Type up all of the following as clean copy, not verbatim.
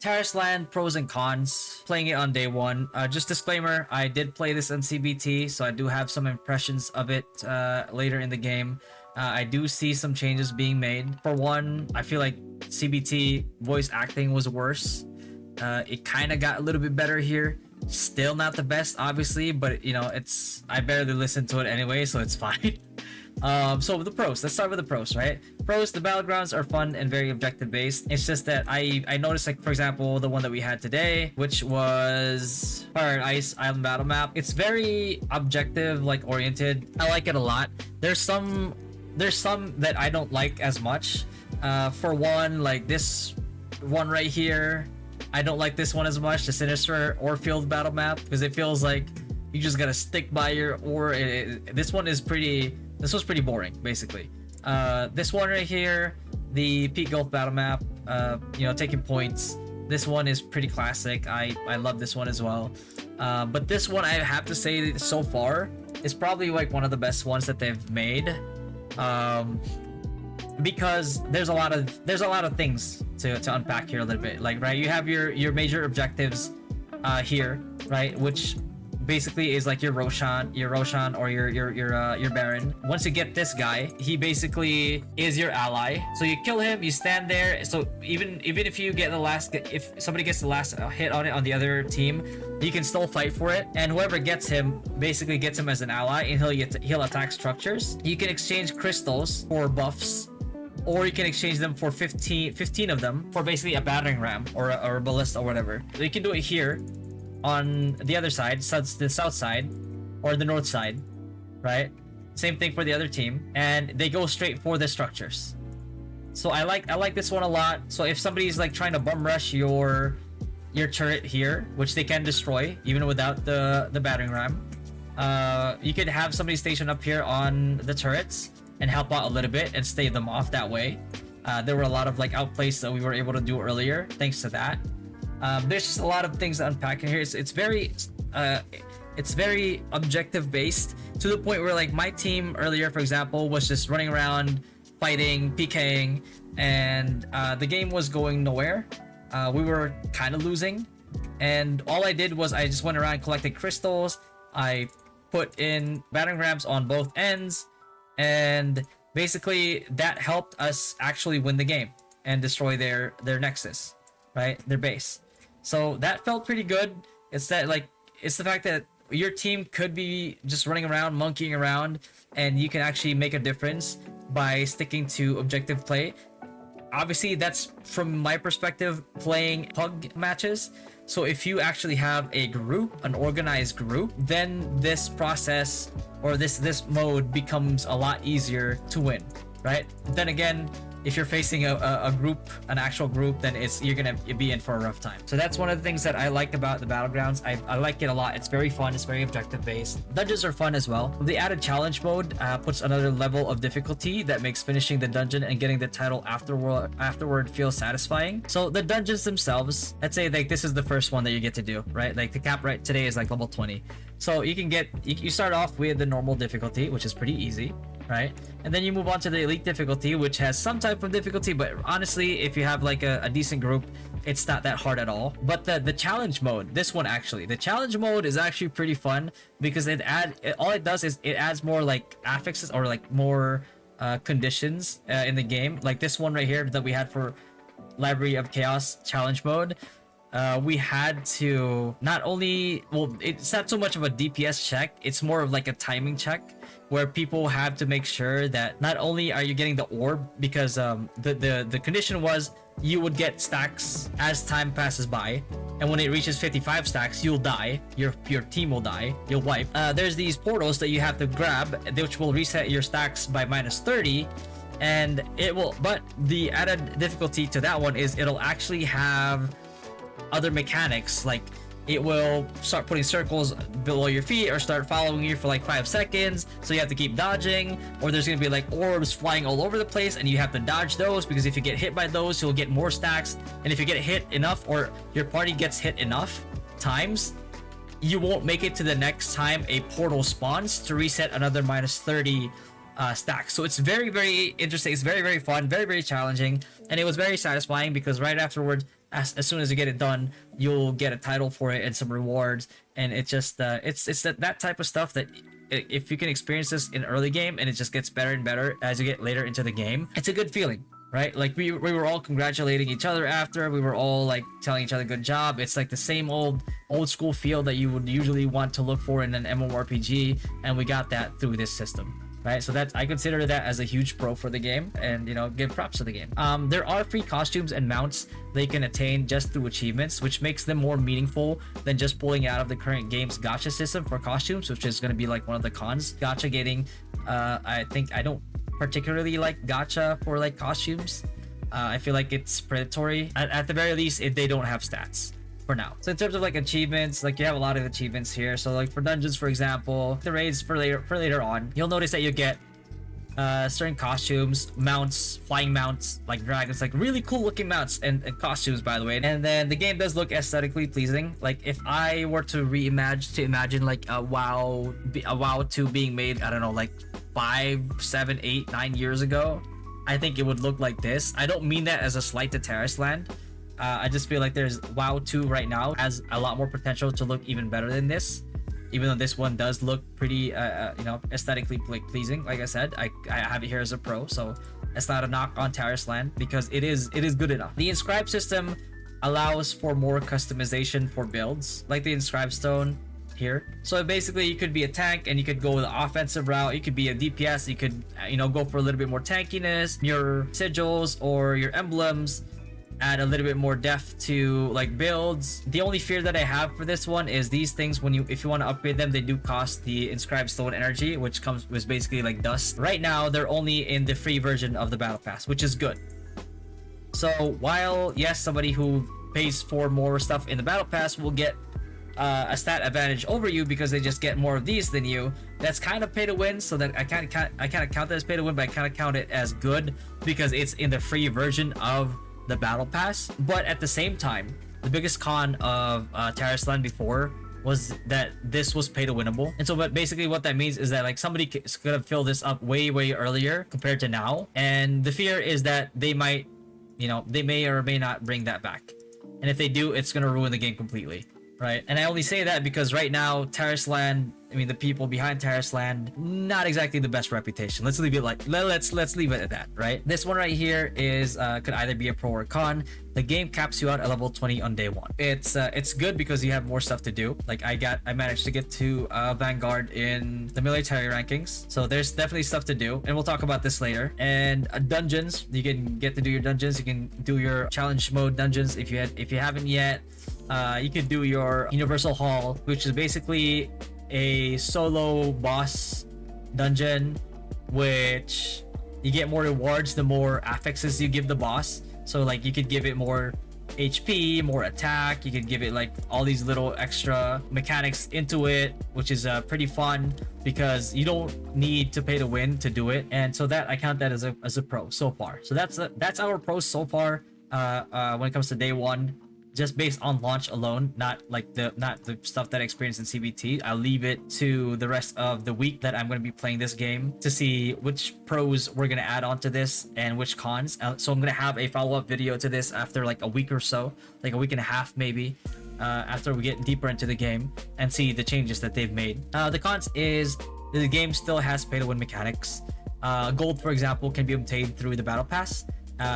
Tarisland pros and cons. Playing it on day one. Just disclaimer, I did play this on CBT, so I do have some impressions of it later in the game. I do see some changes being made. For one, I feel like CBT voice acting was worse. It kind of got a little bit better here. Still not the best, obviously, but you know, I barely listen to it anyway, so it's fine. So the pros. Let's start with the pros, right? Pros: the battlegrounds are fun and very objective based. It's just that I noticed, like, for example, the one that we had today, which was Fire and Ice Island Battle Map. It's very objective, like, oriented. I like it a lot. There's some that I don't like as much. For one, like this one right here, I don't like this one as much, the Sinister or Field Battle Map, because it feels like you just gotta stick by your ore. This was pretty boring, basically. This one right here, the Peak Gulf Battle Map, you know, taking points. This one is pretty classic. I love this one as well. But this one, I have to say, so far, is probably like one of the best ones that they've made. Because there's a lot of things to unpack here a little bit. Like, right, you have your major objectives here, right, which basically is like your Roshan or your Baron. Once you get this guy, he basically is your ally. So you kill him, you stand there. So even if you get if somebody gets the last hit on it on the other team, you can still fight for it. And whoever gets him basically gets him as an ally, and he'll attack structures. You can exchange crystals for buffs, or you can exchange them for 15 of them for basically a battering ram or a ballista or whatever. So you can do it here on the other side, so it's the south side or the north side, right? Same thing for the other team, and they go straight for the structures. So I like this one a lot. So if somebody's like trying to bum rush your turret here, which they can destroy even without the battering ram, you could have somebody stationed up here on the turrets and help out a little bit and stave them off that way. There were a lot of like outplays that we were able to do earlier thanks to that. There's just a lot of things to unpack in here. It's very objective based, to the point where, like, my team earlier, for example, was just running around fighting, PKing, and the game was going nowhere. We were kind of losing, and all I did was I just went around collecting crystals. I put in battering rams on both ends, and basically that helped us actually win the game and destroy their nexus, right, their base. So that felt pretty good. It's the fact that your team could be just running around, monkeying around, and you can actually make a difference by sticking to objective play. Obviously, that's, from my perspective, playing pug matches. So if you actually have a group, an organized group, then this process or this mode becomes a lot easier to win, right? Then again, if you're facing a group, an actual group, then you're gonna be in for a rough time. So that's one of the things that I like about the battlegrounds. I like it a lot. It's very fun. It's very objective based. Dungeons are fun as well. The added challenge mode puts another level of difficulty that makes finishing the dungeon and getting the title afterward feel satisfying. So the dungeons themselves, let's say like this is the first one that you get to do, right? Like the cap right today is like level 20. So you start off with the normal difficulty, which is pretty easy, right? And then you move on to the elite difficulty, which has some type of difficulty, but honestly, if you have like a decent group, it's not that hard at all. But the challenge mode, this one actually, the challenge mode is actually pretty fun, because all it does is it adds more like affixes or like more conditions in the game. Like this one right here that we had for Library of Chaos challenge mode. We had to not only, well, it's not so much of a DPS check, it's more of like a timing check, where people have to make sure that not only are you getting the orb, because the condition was you would get stacks as time passes by, and when it reaches 55 stacks, you'll die, your team will die, you'll wipe. There's these portals that you have to grab, which will reset your stacks by -30, and it will, but the added difficulty to that one is it'll actually have other mechanics, like it will start putting circles below your feet or start following you for like 5 seconds, so you have to keep dodging, or there's gonna be like orbs flying all over the place and you have to dodge those, because if you get hit by those, you'll get more stacks, and if you get hit enough or your party gets hit enough times, you won't make it to the next time a portal spawns to reset another -30 stacks. So it's very, very interesting. It's very, very fun, very, very challenging, and it was very satisfying, because right afterwards as soon as you get it done, you'll get a title for it and some rewards. And it just it's that type of stuff that if you can experience this in early game and it just gets better and better as you get later into the game, it's a good feeling, right? Like we were all congratulating each other after, we were all like telling each other good job. It's like the same old school feel that you would usually want to look for in an MMORPG, and we got that through this system, right? So that's, I consider that as a huge pro for the game, and you know, give props to the game. There are free costumes and mounts they can attain just through achievements, which makes them more meaningful than just pulling out of the current game's gacha system for costumes, which is going to be like one of the cons. Gacha getting, I think I don't particularly like gacha for like costumes. I feel like it's predatory. At the very least, they don't have stats for now. So in terms of like achievements, like you have a lot of achievements here. So like for dungeons, for example, the raids for later on, you'll notice that you get certain costumes, mounts, flying mounts like dragons, like really cool looking mounts and costumes, by the way. And then the game does look aesthetically pleasing. Like if I were to imagine like a WoW 2 being made, I don't know, like 5, 7, 8, 9 years ago, I think it would look like this. I don't mean that as a slight to Tarisland. I just feel like there's WoW 2 right now has a lot more potential to look even better than this, even though this one does look pretty you know, aesthetically pleasing. Like I said, I have it here as a pro, so it's not a knock on Tarisland because it is good enough. The Inscribe system allows for more customization for builds, like the Inscribe stone here. So basically you could be a tank and you could go the offensive route, you could be a DPS, you could, you know, go for a little bit more tankiness. Your sigils or your emblems add a little bit more depth to like builds. The only fear that I have for this one is these things, if you want to upgrade them, they do cost the Inscribe stone energy, which was basically like dust. Right now they're only in the free version of the battle pass, which is good. So while yes, somebody who pays for more stuff in the battle pass will get a stat advantage over you because they just get more of these than you, that's kind of pay to win. So that I kind of count that as pay to win, but I kind of count it as good because it's in the free version of the battle pass. But at the same time, the biggest con of Tarisland before was that this was pay to winnable. And so but basically what that means is that like somebody could have filled this up way earlier compared to now, and the fear is that they might, you know, they may or may not bring that back, and if they do, it's going to ruin the game completely, right? And I only say that because right now Tarisland, I mean the people behind Tarisland, not exactly the best reputation. Let's leave it like let's leave it at that, right? This one right here is could either be a pro or con. The game caps you out at level 20 on day one. It's good because you have more stuff to do. Like I managed to get to Vanguard in the military rankings, so there's definitely stuff to do, and we'll talk about this later. And dungeons, you can get to do your dungeons. You can do your challenge mode dungeons if you haven't yet. You can do your Universal Hall, which is basically a solo boss dungeon, which you get more rewards the more affixes you give the boss. So like you could give it more HP, more attack, you could give it like all these little extra mechanics into it, which is pretty fun because you don't need to pay to win to do it. And so that I count that as a pro so far. So that's our pros so far when it comes to day one, just based on launch alone, not the stuff that I experienced in CBT. I'll leave it to the rest of the week that I'm going to be playing this game to see which pros we're going to add onto this and which cons. So I'm going to have a follow-up video to this after like a week or so, like a week and a half maybe, after we get deeper into the game and see the changes that they've made. The cons is the game still has pay-to-win mechanics. Gold, for example, can be obtained through the battle pass.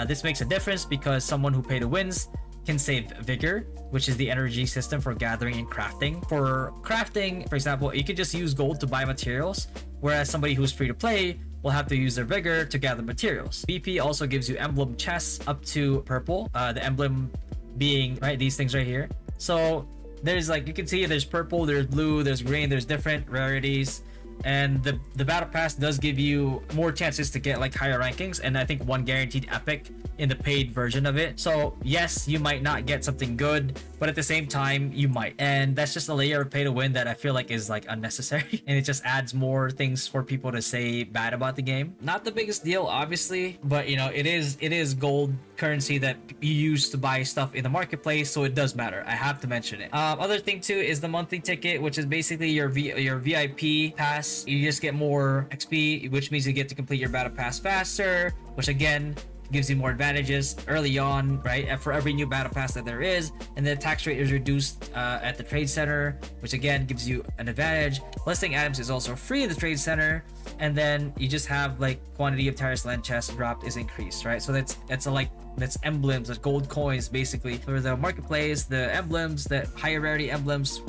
This makes a difference because someone who pay-to-wins can save vigor, which is the energy system for gathering and crafting. For crafting, for example, you can just use gold to buy materials, whereas somebody who's free to play will have to use their vigor to gather materials. BP also gives you emblem chests up to purple, the emblem being right these things right here. So there's like, you can see there's purple, there's blue, there's green, there's different rarities. And the battle pass does give you more chances to get like higher rankings, and I think one guaranteed epic in the paid version of it. So yes, you might not get something good, but at the same time you might, and that's just a layer of pay to win that I feel like is like unnecessary and it just adds more things for people to say bad about the game. Not the biggest deal obviously, but you know, it is gold currency that you use to buy stuff in the marketplace, so it does matter. I have to mention it. Other thing too is the monthly ticket, which is basically your VIP pass. You just get more XP, which means you get to complete your battle pass faster, which again gives you more advantages early on, right? And for every new battle pass that there is, and the tax rate is reduced at the trade center, which again gives you an advantage. Listing items is also free at the trade center, and then you just have like quantity of Tarisland chests dropped is increased, right? So that's emblems, that's gold coins basically for the marketplace. The emblems, the higher rarity emblems,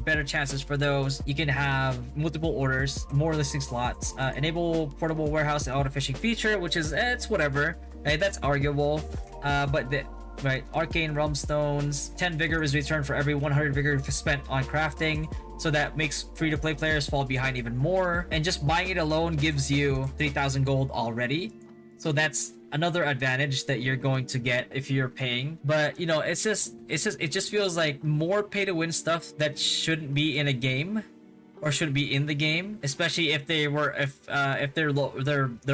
better chances for those. You can have multiple orders, more listing slots, enable portable warehouse and auto fishing feature, which is it's whatever, right? That's arguable, but the right, arcane realm stones, 10 vigor is returned for every 100 vigor spent on crafting, so that makes free-to-play players fall behind even more. And just buying it alone gives you 3,000 gold already, so that's another advantage that you're going to get if you're paying. But you know, it just feels like more pay to win stuff that shouldn't be in a game or should be in the game, especially if their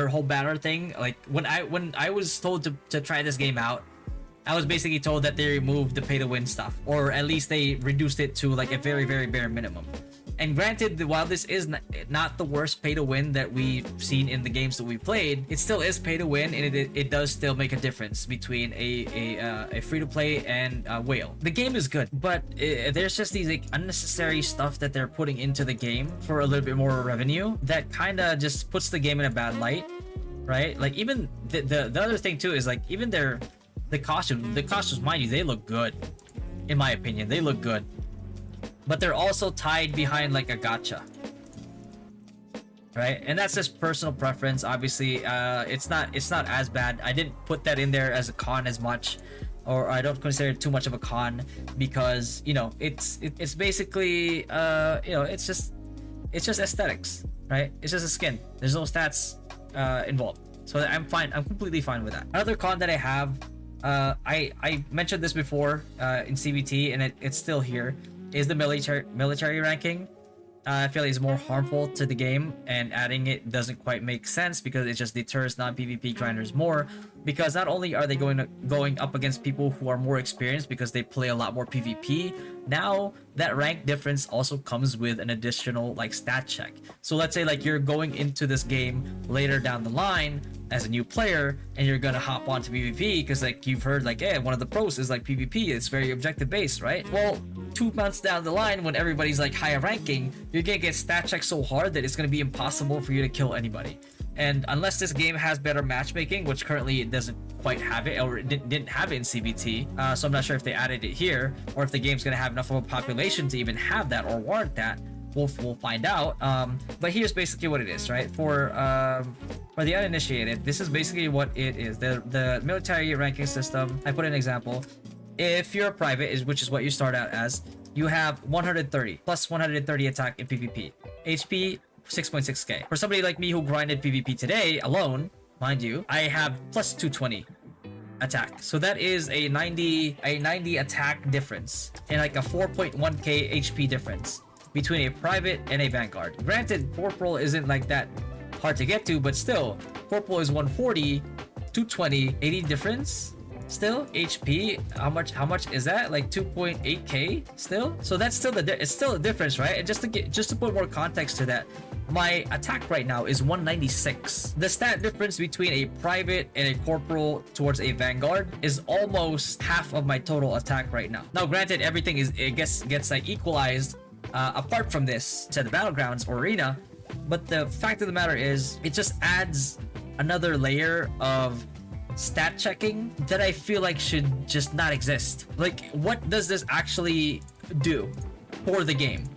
whole banner thing. Like when I was told to try this game out, I was basically told that they removed the pay to win stuff, or at least they reduced it to like a very bare minimum. And granted, while this is not the worst pay to win that we've seen in the games that we played, it still is pay to win, and it does still make a difference between a free to play and a whale. The game is good, but there's just these like unnecessary stuff that they're putting into the game for a little bit more revenue that kind of just puts the game in a bad light, right? Like even the other thing too is like even the costumes, mind you, they look good. In my opinion, they look good. But they're also tied behind like a gacha, right? And that's just personal preference. Obviously, it's not as bad. I didn't put that in there as a con as much, or I don't consider it too much of a con, because you know it's basically you know, it's just aesthetics, right? It's just a skin. There's no stats involved, so I'm fine. I'm completely fine with that. Another con that I have, I mentioned this before in CBT, and it's still here, is the military ranking. I feel like it's more harmful to the game, and adding it doesn't quite make sense because it just deters non-PvP grinders more, because not only are they going up against people who are more experienced because they play a lot more PvP, now that rank difference also comes with an additional like stat check. So let's say like you're going into this game later down the line as a new player, and you're gonna hop onto PvP because like you've heard like, hey, one of the pros is like PvP, it's very objective based, right? Well, 2 months down the line, when everybody's like higher ranking, you're gonna get stat checked so hard that it's gonna be impossible for you to kill anybody. And unless this game has better matchmaking, which currently it doesn't quite have it, or it didn't have it in CBT, so I'm not sure if they added it here, or if the game's gonna have enough of a population to even have that or warrant that. We'll find out. But here's basically what it is, right? For the uninitiated, this is basically what it is. The military ranking system. I put an example. If you're a private, which is what you start out as, you have 130 plus 130 attack in PvP. HP 6.6k. For somebody like me who grinded PvP today alone, mind you, I have plus 220 attack. So that is a 90 attack difference, and like a 4.1k HP difference between a private and a vanguard. Granted, corporal isn't like that hard to get to, but still, corporal is 140, 220, 80 difference. Still, HP, how much is that? Like 2.8k still? So that's still it's still a difference, right? And just to put more context to that, my attack right now is 196. The stat difference between a private and a corporal towards a vanguard is almost half of my total attack right now. Now, granted, everything gets like equalized apart from this to the battlegrounds or arena, but the fact of the matter is, it just adds another layer of stat checking that I feel like should just not exist. Like, what does this actually do for the game?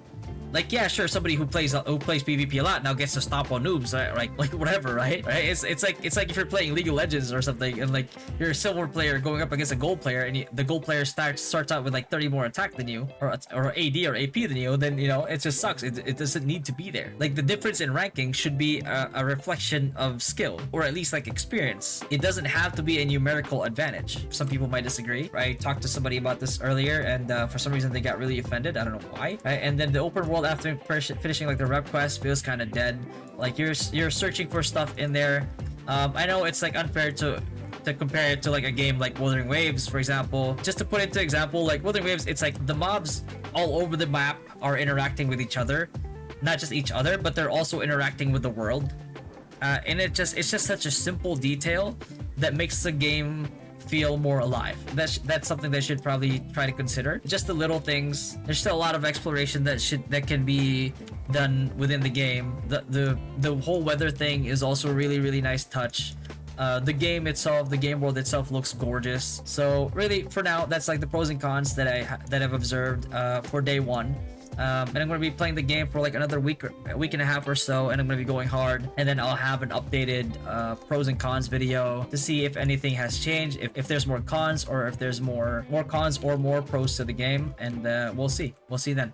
Like, yeah, sure, somebody who plays PvP a lot now gets to stomp on noobs, right? Like whatever, right? It's like if you're playing League of Legends or something, and like you're a silver player going up against a gold player, and the gold player starts out with like 30 more attack than you, or AD or AP than you, then you know it just sucks. It doesn't need to be there. Like, the difference in ranking should be a reflection of skill, or at least like experience. It doesn't have to be a numerical advantage. Some people might disagree. I talked to somebody about this earlier, and for some reason they got really offended. I don't know why. Right? And then the open world after finishing like the rep quest feels kind of dead. Like you're searching for stuff in there. I know it's like unfair to compare it to like a game like Wuthering Waves, for example. Just to put it into example, like Wuthering Waves, it's like the mobs all over the map are interacting with each other, not just each other, but they're also interacting with the world. And it's just such a simple detail that makes the game feel more alive. That's something they should probably try to consider. Just the little things. There's still a lot of exploration that can be done within the game. The whole weather thing is also really nice touch. The game itself, the game world itself looks gorgeous. So really, for now, that's like the pros and cons that I've observed for day one. And I'm going to be playing the game for like another a week and a half or so, and I'm going to be going hard, and then I'll have an updated pros and cons video to see if anything has changed, if there's more cons, or if there's more cons or more pros to the game, and we'll see then.